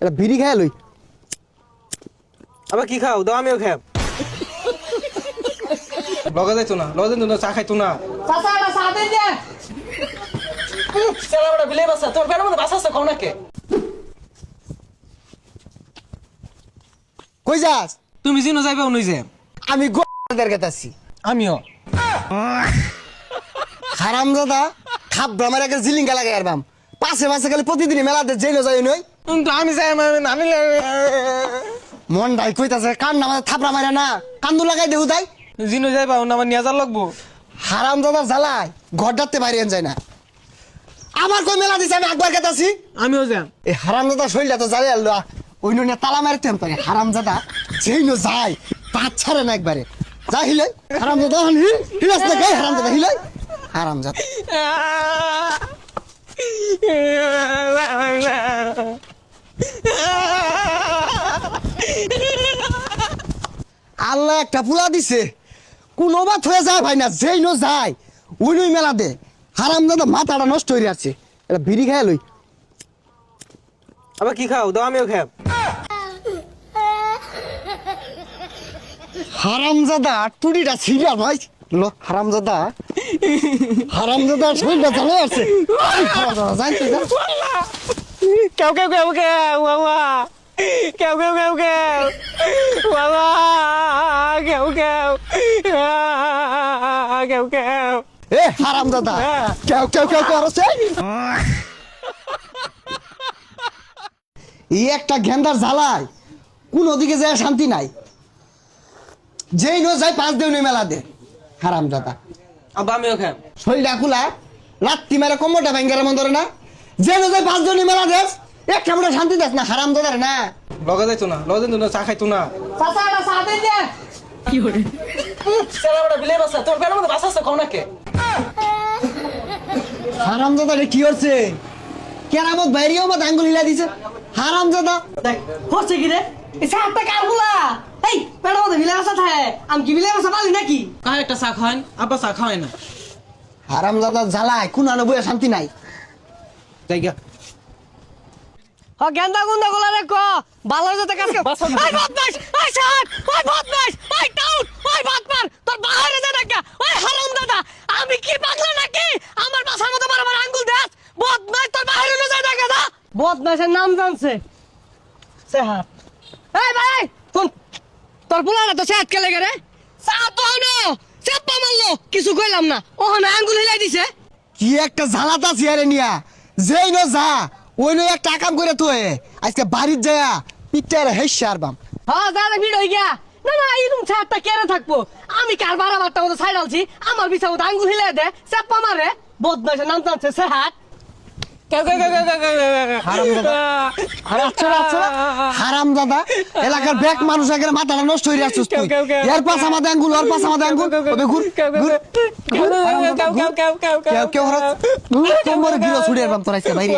এটা বিড়ি খায় লই। আবার কি খাও দাও আমিও খাব। লগে যাইতো না, লগে যাইতো না, চা খাইতো না। চাচা এটা চা দেন যে। সেলা বড় বিলে বাসা, তোর পেটের মধ্যে বাসা আছে খাও নাকি? কই যাস? তুমি জিনো যাইবা উনি যে। আমি গোদের গেতাছি। আমিও। হারামজাদা খাপ ব্রামার একটা জিলিঙ্গা লাগাই আরবাম। পাশে পাশে খালি প্রতিদিন মেলাতে জেলে যাই নই। কিন্তু আমি যাই আমি মন ডাই কইতাছে কান না থাপড়া মারা না কান্দু লাগাই দেউ তাই। জিনো যাইবা উনি আমার নিয়ে যার লাগবো। হারামজাদা জ্বালায় ঘর ডাকতে বাইরে যায় না। আমার কই মেলা দিছে আমি একবার গেতাছি। আমিও যাম। এই হারামজাদা শরীরটা তো জ্বালে আল্লাহ ওই নুনে তালা মারতে পারে। হারামজাদা যেই নো যায় পাঁচ ছাড়ে না একবারে যা হিলাই। হারামজাদা হিলাস না গাই হারামজাদা হিলাই। হারামজাদা আল্লাহ একটা পুলা দিছে কোন বাত হয়ে যায় ভাই না যেই নো যায় ওই নই মেলা দে। হারামজাদা মাথাটা নষ্ট হয়ে যাচ্ছে। এটা বিড়ি খায় লই। আবার কি খাও দাও আমিও খাব। হারামজাদা টুডিটা ছিড়া ভাই লো। হারামজাদা হারামজাদা শরীরটা জ্বালা আছে। জানতে যা কেউ কেউ কেউ কেউ বাবা কেউ কেউ কেউ কেউ বাবা কেউ কেউ কেউ কেউ এ হারামজাদা কেউ কেউ কেউ করছে। এই একটা গেন্দার জ্বালায় কোন ওদিকে যায় শান্তি নাই। যেই নো যায় পাঁচ দেউ মেলা দে। হারামজাদা আবার আমিও খাব। শরীরটা খুলা রাত্রি মেরে কোমরটা ভেঙ্গার মন ধরে না। যে নো যায় পাঁচ দেউ মেলা দেশ একটা মোটা শান্তি দেস না। হারামজাদার না লগে যাইতো না, লগে যাইতো না, চা খাইতো না। চাচা এটা চা দেন যে। সেলা বড় বিলে বাসা, তোর পেটের মধ্যে বাসা আছে খাও নাকি? হারামজাদা রে কি হচ্ছে? কেরামত বাইরেও মত আঙ্গুল হিলা দিছে। হারামজাদা দেখ হচ্ছে কি রে? এই চাটা কারগুলা এই পেটের মধ্যে বিলে বসা থাকে। আমি কি বিলে বসা পালি নাকি? কার একটা চা খাওয়ান, আব্বা চা খাওয়ায় না। হারামজাদা জ্বালায় কোন আনো বইয়া শান্তি নাই। জায়গা হ গেন্দা গুন্দা গুলা রে ক ভালো যেতে কাজ কর। এই বদমাশ এই শাট ওই বদমাশ ওই টাউট ওই বাটপার তোর বাইরে যা নাকি ওই হারামজাদা আমি কি পাগলা নাকি আমার বাসার মধ্যে বারবার আঙ্গুল দেস বদমাশ তোর বাইরে না যায় নাকি দা বদমাশের নাম জানছে সেহাত এই ভাই কোন তোর বুলানা তো সেহাত কে লাগে রে সা তো হনো চাপা মারলো কিছু কইলাম না ওখানে আঙ্গুল হিলাই দিছে কি একটা জ্বালাতা চেয়ারে নিয়া যেই নো যা ওই নো একটা কাম করে তুই আজকে বাড়ির যায় পিঠটা হেসে আরবাম। হ্যাঁ দাদা ভিড় হয়ে গিয়া না না এরকম ছাড়টা কেড়ে থাকবো আমি কার বারাবারটা মতো ছাই ডালছি আমার বিছা মতো আঙ্গুল হিলে দে চাপ্পা মারে বদমাইশের নাম টানছে সে হাত হারামজাদা এলাকার ব্যাক মানুষ একের মাথাটা নষ্ট হয়ে যাচ্ছিস তুই। এর পাশ আমাদের আঙ্গুল ওর পাশ আমাদের আঙ্গুল ওবে ঘুর ঘুর কেউ কেউ কোমরে গিলো ছুড়ে আরবাম তোর আজকে বাইরে।